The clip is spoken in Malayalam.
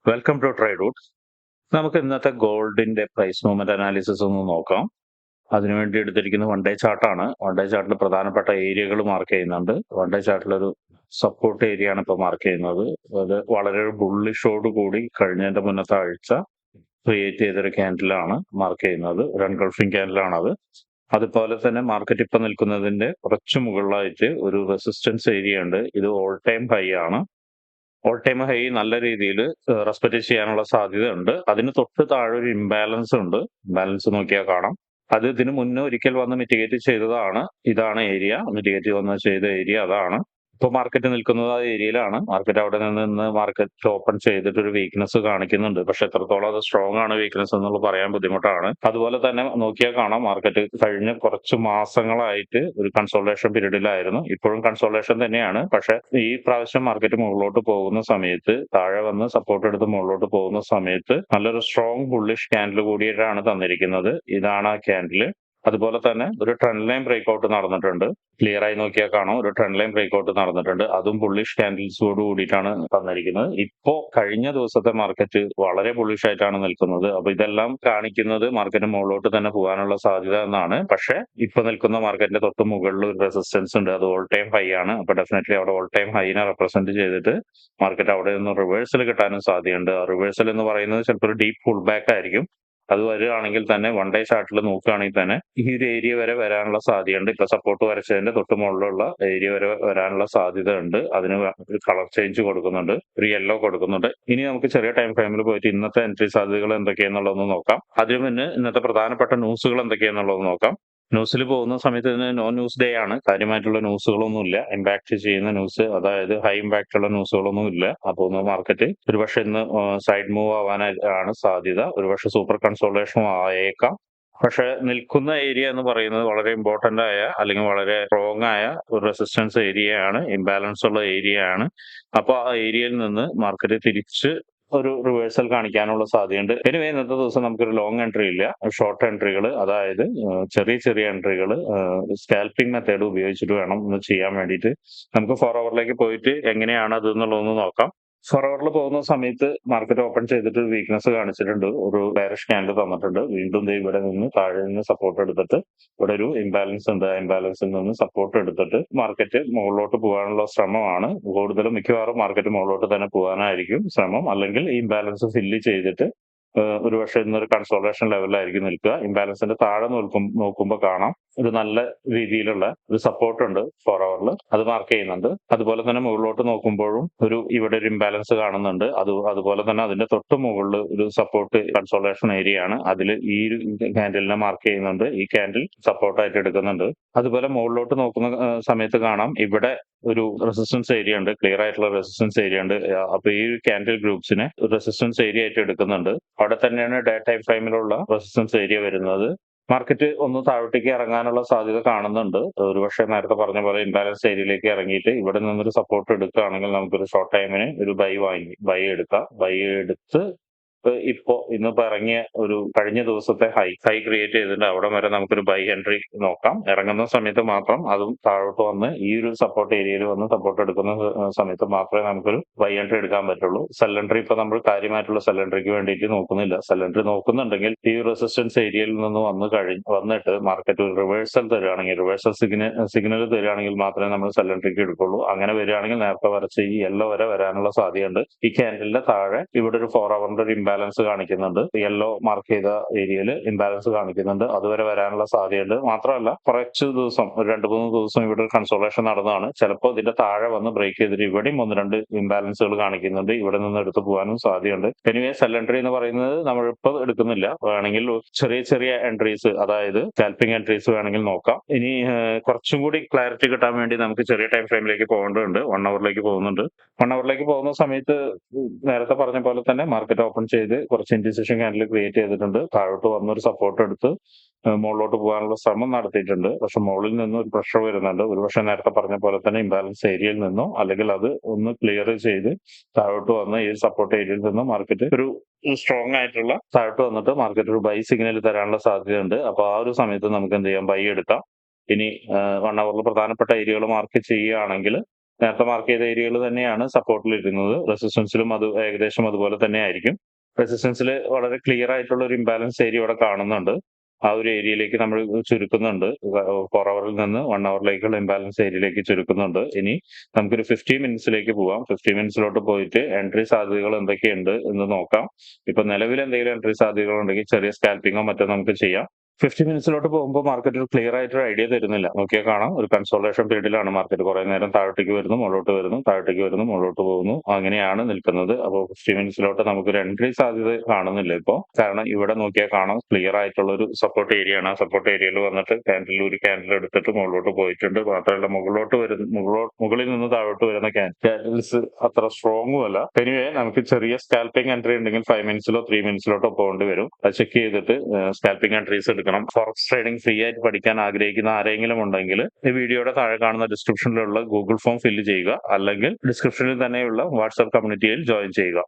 Welcome to trade root. നമുക്ക് ഇന്നത്തെ ഗോൾഡിന്റെ പ്രൈസ് മൂവ്മെന്റ് അനാലിസിസ് ഒന്ന് നോക്കാം. അതിനുവേണ്ടി എടുത്തിരിക്കുന്ന വൺ ഡേ ചാർട്ടാണ്. വൺ ഡേ ചാർട്ടിൽ പ്രധാനപ്പെട്ട ഏരിയകൾ മാർക്ക് ചെയ്യുന്നുണ്ട്. വൺ ഡേ ചാർട്ടിൽ ഒരു സപ്പോർട്ട് ഏരിയ ആണ് ഇപ്പോൾ മാർക്ക് ചെയ്യുന്നത്. അത് വളരെ ബുള്ളിഷോട് കൂടി കഴിഞ്ഞതിന്റെ മുന്നത്തെ ആഴ്ച ക്രിയേറ്റ് ചെയ്തൊരു ക്യാൻഡിലാണ് മാർക്ക് ചെയ്യുന്നത്. ഒരു അൺഗൾഫിംഗ് ക്യാൻഡിലാണത്. അതുപോലെ തന്നെ മാർക്കറ്റ് ഇപ്പൊ നിൽക്കുന്നതിന്റെ കുറച്ച് മുകളിലായിട്ട് ഒരു റെസിസ്റ്റൻസ് ഏരിയ ഉണ്ട്. ഇത് ഓൾ ടൈം ഹൈ ആണ്. ഓൾ ടൈം ഹൈ നല്ല രീതിയിൽ റെസ്പെക്ട് ചെയ്യാനുള്ള സാധ്യതയുണ്ട്. അതിന് തൊട്ട് താഴെ ഒരു ഇംബാലൻസ് ഉണ്ട്. ഇംബാലൻസ് നോക്കിയാൽ കാണാം. അത് ഇതിന് മുന്നേ ഒരിക്കൽ വന്ന് മിറ്റിഗേറ്റ് ചെയ്തതാണ്. ഇതാണ് ഏരിയ. മിറ്റിഗേറ്റ് വന്ന് ചെയ്ത ഏരിയ അതാണ്. ഇപ്പൊ മാർക്കറ്റ് നിൽക്കുന്നത് ആ ഏരിയയിലാണ്. മാർക്കറ്റ് അവിടെ നിന്ന് മാർക്കറ്റ് ഓപ്പൺ ചെയ്തിട്ട് ഒരു വീക്ക്നെസ് കാണിക്കുന്നുണ്ട്. പക്ഷെ എത്രത്തോളം അത് സ്ട്രോങ് ആണ് വീക്ക്നെസ് എന്നുള്ളത് പറയാൻ ബുദ്ധിമുട്ടാണ്. അതുപോലെ തന്നെ നോക്കിയാൽ കാണാം, മാർക്കറ്റ് കഴിഞ്ഞ കുറച്ച് മാസങ്ങളായിട്ട് ഒരു കൺസോൾട്ടേഷൻ പീരീഡിലായിരുന്നു. ഇപ്പോഴും കൺസോൾട്ടേഷൻ തന്നെയാണ്. പക്ഷെ ഈ പ്രാവശ്യം മാർക്കറ്റ് മുകളിലോട്ട് പോകുന്ന സമയത്ത്, താഴെ വന്ന് സപ്പോർട്ട് എടുത്ത് മുകളിലോട്ട് പോകുന്ന സമയത്ത് നല്ലൊരു സ്ട്രോങ് ബുള്ളിഷ് ക്യാൻഡിൽ കൂടിയിട്ടാണ് തന്നിരിക്കുന്നത്. ഇതാണ് ആ ക്യാൻഡിൽ. അതുപോലെ തന്നെ ഒരു ട്രെൻഡ് ലൈൻ ബ്രേക്ക്ഔട്ട് നടന്നിട്ടുണ്ട്. ക്ലിയർ ആയി നോക്കിയാൽ കാണാം, ഒരു ട്രെൻഡ് ലൈൻ ബ്രേക്ക്ഔട്ട് നടന്നിട്ടുണ്ട്. അതും ബുള്ളിഷ് ക്യാൻഡിൽസോട് കൂടിയിട്ടാണ് തന്നിരിക്കുന്നത്. ഇപ്പോ കഴിഞ്ഞ ദിവസത്തെ മാർക്കറ്റ് വളരെ ബുള്ളിഷ് ആയിട്ടാണ് നിൽക്കുന്നത്. അപ്പൊ ഇതെല്ലാം കാണിക്കുന്നത് മാർക്കറ്റ് മുകളിലോട്ട് തന്നെ പോകാനുള്ള സാധ്യത എന്നാണ്. പക്ഷെ ഇപ്പൊ നിൽക്കുന്ന മാർക്കറ്റിന്റെ തൊട്ട് മുകളിൽ ഒരു റെസിസ്റ്റൻസ് ഉണ്ട്. അത് ഓൾ ടൈം ഹൈ ആണ്. അപ്പൊ ഡെഫിനറ്റ്ലി അവിടെ ഓൾ ടൈം ഹൈനെ റെപ്രസെന്റ് ചെയ്തിട്ട് മാർക്കറ്റ് അവിടെ നിന്ന് റിവേഴ്സൽ കിട്ടാനും സാധ്യതയുണ്ട്. റിവേഴ്സൽ എന്ന് പറയുന്നത് ചിലപ്പോൾ ഒരു ഡീപ്പ് പുൾ ബാക്ക് ആയിരിക്കും. അത് വരികയാണെങ്കിൽ തന്നെ വൺ ഡേ ചാർട്ടിൽ നോക്കുകയാണെങ്കിൽ തന്നെ ഈ ഒരു ഏരിയ വരെ വരാനുള്ള സാധ്യതയുണ്ട്. ഇപ്പൊ സപ്പോർട്ട് വരച്ചതിന്റെ തൊട്ട് മുകളിലുള്ള ഏരിയ വരെ വരാനുള്ള സാധ്യത ഉണ്ട്. അതിന് ഒരു കളർ ചേഞ്ച് കൊടുക്കുന്നുണ്ട്, ഒരു യെല്ലോ കൊടുക്കുന്നുണ്ട്. ഇനി നമുക്ക് ചെറിയ ടൈം ഫ്രെയിമിൽ പോയിട്ട് ഇന്നത്തെ എൻട്രി സാധ്യതകൾ എന്തൊക്കെയാണെന്നുള്ളതൊന്ന് നോക്കാം. അതിനു മുന്നേ ഇന്നത്തെ പ്രധാനപ്പെട്ട ന്യൂസുകൾ എന്തൊക്കെയാണെന്നുള്ളത് നോക്കാം. ന്യൂസിൽ പോകുന്ന സമയത്ത് ഇതിന് നോ ന്യൂസ് ഡേ ആണ്. കാര്യമായിട്ടുള്ള ന്യൂസുകളൊന്നുമില്ല. ഇമ്പാക്ട് ചെയ്യുന്ന ന്യൂസ്, അതായത് ഹൈ ഇമ്പാക്ട് ഉള്ള ന്യൂസുകളൊന്നും ഇല്ല. അപ്പൊ ഒന്ന് മാർക്കറ്റ് ഒരുപക്ഷെ ഇന്ന് സൈഡ് മൂവ് ആവാനാണ് സാധ്യത. ഒരുപക്ഷെ സൂപ്പർ കൺസോൾട്ടേഷൻ ആയേക്കാം. പക്ഷെ നിൽക്കുന്ന ഏരിയ എന്ന് പറയുന്നത് വളരെ ഇമ്പോർട്ടന്റ് ആയ, അല്ലെങ്കിൽ വളരെ സ്ട്രോങ് ആയ ഒരു റെസിസ്റ്റൻസ് ഏരിയയാണ്. ഇംബാലൻസ് ഉള്ള ഏരിയയാണ്. അപ്പൊ ആ ഏരിയയിൽ നിന്ന് മാർക്കറ്റ് തിരിച്ച് ഒരു റിവേഴ്സൽ കാണിക്കാനുള്ള സാധ്യതയുണ്ട്. എനിവേ ഇന്നത്തെ ദിവസം നമുക്കൊരു ലോങ് എൻട്രി ഇല്ല. ഷോർട്ട് എൻട്രികൾ, അതായത് ചെറിയ ചെറിയ എൻട്രികൾ സ്കാൽപ്പിംഗ് മെത്തേഡ് ഉപയോഗിച്ചിട്ട് വേണം ഒന്ന് ചെയ്യാൻ വേണ്ടിയിട്ട്. നമുക്ക് 4 അവറിലേക്ക് പോയിട്ട് എങ്ങനെയാണ് അത് എന്നുള്ളതൊന്ന് നോക്കാം. 4 അവറിൽ പോകുന്ന സമയത്ത് മാർക്കറ്റ് ഓപ്പൺ ചെയ്തിട്ട് വീക്ക്നെസ് കാണിച്ചിട്ടുണ്ട്. ഒരു ബെയറിഷ് ക്യാൻഡിൽ തന്നിട്ടുണ്ട്. വീണ്ടും ദേ ഇവിടെ നിന്ന് താഴെ നിന്ന് സപ്പോർട്ട് എടുത്തിട്ട് ഇവിടെ ഒരു ഇംബാലൻസ് ഉണ്ട്. ആ ഇംബാലൻസിൽ നിന്ന് സപ്പോർട്ട് എടുത്തിട്ട് മാർക്കറ്റ് മുകളിലോട്ട് പോകാനുള്ള ശ്രമമാണ്. കൂടുതലും മിക്കവാറും മാർക്കറ്റ് മുകളിലോട്ട് തന്നെ പോകാനായിരിക്കും ശ്രമം. അല്ലെങ്കിൽ ഈ ഇംബാലൻസ് ഫില്ല് ചെയ്തിട്ട് ഒരുപക്ഷെ ഇന്നൊരു കൺസോൾട്ടേഷൻ ലെവലിലായിരിക്കും നിൽക്കുക. ഇംബാലൻസിന്റെ താഴെ നോക്കുമ്പോൾ കാണാം ഒരു നല്ല രീതിയിലുള്ള ഒരു സപ്പോർട്ട് ഉണ്ട് 4 അവറിൽ. അത് മാർക്ക് ചെയ്യുന്നുണ്ട്. അതുപോലെ തന്നെ മുകളിലോട്ട് നോക്കുമ്പോഴും ഇവിടെ ഒരു ഇംബാലൻസ് കാണുന്നുണ്ട്. അതുപോലെ തന്നെ അതിന്റെ തൊട്ട് മുകളിൽ ഒരു സപ്പോർട്ട് കൺസോൾട്ടേഷൻ ഏരിയ ആണ്. അതിൽ ഈ ഒരു ക്യാൻഡിലിനെ മാർക്ക് ചെയ്യുന്നുണ്ട്. ഈ ക്യാൻഡിൽ സപ്പോർട്ടായിട്ട് എടുക്കുന്നുണ്ട്. അതുപോലെ മുകളിലോട്ട് നോക്കുന്ന സമയത്ത് കാണാം ഇവിടെ ഒരു റെസിസ്റ്റൻസ് ഏരിയ ഉണ്ട്. ക്ലിയർ ആയിട്ടുള്ള റെസിസ്റ്റൻസ് ഏരിയ ഉണ്ട്. അപ്പൊ ഈ ക്യാൻഡിൽ ഗ്രൂപ്പ്സിനെ റെസിസ്റ്റൻസ് ഏരിയ ആയിട്ട് എടുക്കുന്നുണ്ട്. അവിടെ തന്നെയാണ് ഡേ ടൈം ഫ്രെയിമിലുള്ള റെസിസ്റ്റൻസ് ഏരിയ വരുന്നത്. മാർക്കറ്റ് ഒന്ന് താഴോട്ടേക്ക് ഇറങ്ങാനുള്ള സാധ്യത കാണുന്നുണ്ട്. ഒരുപക്ഷെ നേരത്തെ പറഞ്ഞ പോലെ ഇംബാലൻസ് ഏരിയയിലേക്ക് ഇറങ്ങിയിട്ട് ഇവിടെ നിന്നൊരു സപ്പോർട്ട് എടുക്കുകയാണെങ്കിൽ നമുക്കൊരു ഷോർട്ട് ടൈമിന് ഒരു ബൈ എടുക്കാം. ബൈ എടുത്ത് ഇന്നിപ്പോ ഇറങ്ങിയ ഒരു കഴിഞ്ഞ ദിവസത്തെ ഹൈ ക്രിയേറ്റ് ചെയ്തിട്ടുണ്ട്. അവിടെ വരെ നമുക്കൊരു ബൈ എൻട്രി നോക്കാം. ഇറങ്ങുന്ന സമയത്ത് മാത്രം അതും താഴോട്ട് വന്ന് ഈ ഒരു സപ്പോർട്ട് ഏരിയയിൽ വന്ന് സപ്പോർട്ട് എടുക്കുന്ന സമയത്ത് മാത്രമേ നമുക്കൊരു ബൈ എൻട്രി എടുക്കാൻ പറ്റുള്ളൂ. സെൽ എൻട്രി ഇപ്പൊ നമ്മൾ കാര്യമായിട്ടുള്ള സെൽ എൻട്രിക്ക് വേണ്ടിയിട്ട് നോക്കുന്നില്ല. സെൽ എൻട്രി നോക്കുന്നുണ്ടെങ്കിൽ ഈ റെസിസ്റ്റൻസ് ഏരിയയിൽ നിന്ന് വന്നിട്ട് മാർക്കറ്റ് ഒരു റിവേഴ്സൽ തരികയാണെങ്കിൽ, റിവേഴ്സൽ സിഗ്നൽ തരികയാണെങ്കിൽ മാത്രമേ നമ്മൾ സെൽ എൻട്രിക്ക് എടുക്കുള്ളൂ. അങ്ങനെ വരികയാണെങ്കിൽ നേരത്തെ വരച്ച് ഈ യെല്ലോ വരെ വരാനുള്ള സാധ്യതയുണ്ട്. ഈ ക്യാൻഡലിന്റെ താഴെ ഇവിടെ ഒരു 4 അവറിന്റെ ഒരു ഇംബാലൻസ് കാണിക്കുന്നുണ്ട്. യെല്ലോ മാർക്ക് ചെയ്ത ഏരിയയിൽ ഇംബാലൻസ് കാണിക്കുന്നുണ്ട്. അതുവരെ വരാനുള്ള സാധ്യതയുണ്ട്. മാത്രമല്ല കുറച്ച് ദിവസം, ഒരു 2-3 ദിവസം ഇവിടെ ഒരു കൺസോൾട്ടേഷൻ നടന്നതാണ്. ചിലപ്പോൾ ഇതിന്റെ താഴെ വന്ന് ബ്രേക്ക് ചെയ്തിട്ട് ഇവിടെയും 1-2 ഇംബാലൻസുകൾ കാണിക്കുന്നുണ്ട്. ഇവിടെ നിന്ന് എടുത്തു പോകാനും സാധ്യതയുണ്ട്. എനിവേ സെൽ എൻട്രി എന്ന് പറയുന്നത് നമ്മൾ ഇപ്പോൾ എടുക്കുന്നില്ല. വേണമെങ്കിൽ ചെറിയ ചെറിയ എൻട്രീസ്, അതായത് സ്കാൽപ്പിംഗ് എൻട്രീസ് വേണമെങ്കിൽ നോക്കാം. ഇനി കുറച്ചും കൂടി ക്ലാരിറ്റി കിട്ടാൻ വേണ്ടി നമുക്ക് ചെറിയ ടൈം ഫ്രെയിമിലേക്ക് പോകേണ്ടതുണ്ട്. 1 അവറിലേക്ക് പോകുന്നുണ്ട്. 1 അവറിലേക്ക് പോകുന്ന സമയത്ത് നേരത്തെ പറഞ്ഞ പോലെ തന്നെ മാർക്കറ്റ് ഓപ്പൺ ചെയ്ത് കുറച്ച് ഇൻഡിസിഷൻ ക്യാൻഡിൽ ക്രിയേറ്റ് ചെയ്തിട്ടുണ്ട്. താഴോട്ട് വന്നൊരു സപ്പോർട്ട് എടുത്ത് മുകളിലോട്ട് പോകാനുള്ള ശ്രമം നടത്തിയിട്ടുണ്ട്. പക്ഷെ മുകളിൽ നിന്ന് ഒരു പ്രഷർ വരുന്നുണ്ട്. ഒരുപക്ഷെ നേരത്തെ പറഞ്ഞ പോലെ തന്നെ ഇംബാലൻസ് ഏരിയയിൽ നിന്നോ അല്ലെങ്കിൽ അത് ഒന്ന് ക്ലിയർ ചെയ്ത് താഴോട്ട് വന്ന് ഈ സപ്പോർട്ട് ഏരിയയിൽ നിന്ന് മാർക്കറ്റ് ഒരു സ്ട്രോങ് ആയിട്ടുള്ള താഴോട്ട് വന്നിട്ട് മാർക്കറ്റ് ഒരു ബൈ സിഗ്നൽ തരാനുള്ള സാധ്യതയുണ്ട്. അപ്പൊ ആ ഒരു സമയത്ത് നമുക്ക് എന്ത് ചെയ്യാം, ബൈ എടുക്കാം. ഇനി 1 അവറിൽ പ്രധാനപ്പെട്ട ഏരിയകൾ മാർക്ക് ചെയ്യുകയാണെങ്കിൽ നേരത്തെ മാർക്ക് ചെയ്ത ഏരിയകൾ തന്നെയാണ് സപ്പോർട്ടിൽ ഇരുന്നത്. റെസിസ്റ്റൻസിലും അത് ഏകദേശം അതുപോലെ തന്നെ ആയിരിക്കും. റെസിസ്റ്റൻസിൽ വളരെ ക്ലിയർ ആയിട്ടുള്ള ഒരു ഇംബാലൻസ് ഏരിയ ഇവിടെ കാണുന്നുണ്ട്. ആ ഒരു ഏരിയയിലേക്ക് നമ്മൾ ചുരുക്കുന്നുണ്ട്. 4 ഹവറിൽ നിന്ന് 1 ഹവറിലേക്കുള്ള ഇംബാലൻസ് ഏരിയയിലേക്ക് ചുരുക്കുന്നുണ്ട്. ഇനി നമുക്കൊരു 50 മിനിറ്റ്സിലേക്ക് പോവാം. 50 മിനിറ്റ്സിലോട്ട് പോയിട്ട് എൻട്രി സാധ്യതകൾ എന്തൊക്കെയുണ്ട് എന്ന് നോക്കാം. ഇപ്പൊ നിലവിൽ എന്തെങ്കിലും എൻട്രി സാധ്യതകൾ ഉണ്ടെങ്കിൽ ചെറിയ സ്കാൽപ്പിങ്ങോ മറ്റോ നമുക്ക് ചെയ്യാം. 50 മിനിറ്റ്സിലോട്ട് പോകുമ്പോൾ മാർക്കറ്റ് ഒരു ക്ലിയർ ആയിട്ടൊരു ഐഡിയ തരുന്നില്ല. നോക്കിയാൽ കാണാം ഒരു കൺസോൾട്ടേഷൻ പീരീഡിലാണ് മാർക്കറ്റ്. കുറെ നേരം താഴോട്ടേക്ക് വരുന്നു, മുകളിലോട്ട് വരുന്നു, താഴോട്ടേക്ക് വരുന്നു, മുകളിലോട്ട് പോകുന്നു. അങ്ങനെയാണ് നിൽക്കുന്നത്. അപ്പോൾ 50 മിനിറ്റ്സിലോട്ട് നമുക്കൊരു എൻട്രി സാധ്യത കാണുന്നില്ല ഇപ്പോ. കാരണം ഇവിടെ നോക്കിയാൽ കാണാം ക്ലിയർ ആയിട്ടുള്ള ഒരു സപ്പോർട്ട് ഏരിയ ആണ്. ആ സപ്പോർട്ട് ഏരിയയിൽ വന്നിട്ട് ഒരു ക്യാൻഡിൽ എടുത്തിട്ട് മുകളിലോട്ട് പോയിട്ടുണ്ട്. മാത്രമല്ല മുകളിൽ നിന്ന് താഴോട്ട് വരുന്ന ക്യാൻഡിൽസ് അത്ര സ്ട്രോങ്ങും അല്ല. എനിവേ നമുക്ക് ചെറിയ സ്കാൽപ്പിംഗ് എൻട്രി ഉണ്ടെങ്കിൽ 5 മിനിറ്റ്സിലോ 3 മിനിറ്റ്സിലോട്ടോ പോകേണ്ടി വരും. അത് ചെക്ക് ചെയ്തിട്ട് സ്കാൽപ്പിംഗ് എൻട്രീസ് എടുക്കണം. ഫോറക്സ് ട്രേഡിംഗ് ഫ്രീ ആയിട്ട് പഠിക്കാൻ ആഗ്രഹിക്കുന്ന ആരെങ്കിലും ഉണ്ടെങ്കിൽ ഈ വീഡിയോയുടെ താഴെ കാണുന്ന ഡിസ്ക്രിപ്ഷനിലുള്ള ഗൂഗിൾ ഫോം ഫില്ല് ചെയ്യുക, അല്ലെങ്കിൽ ഡിസ്ക്രിപ്ഷനിൽ തന്നെയുള്ള വാട്സ്ആപ്പ് കമ്മ്യൂണിറ്റിയിൽ ജോയിൻ ചെയ്യുക.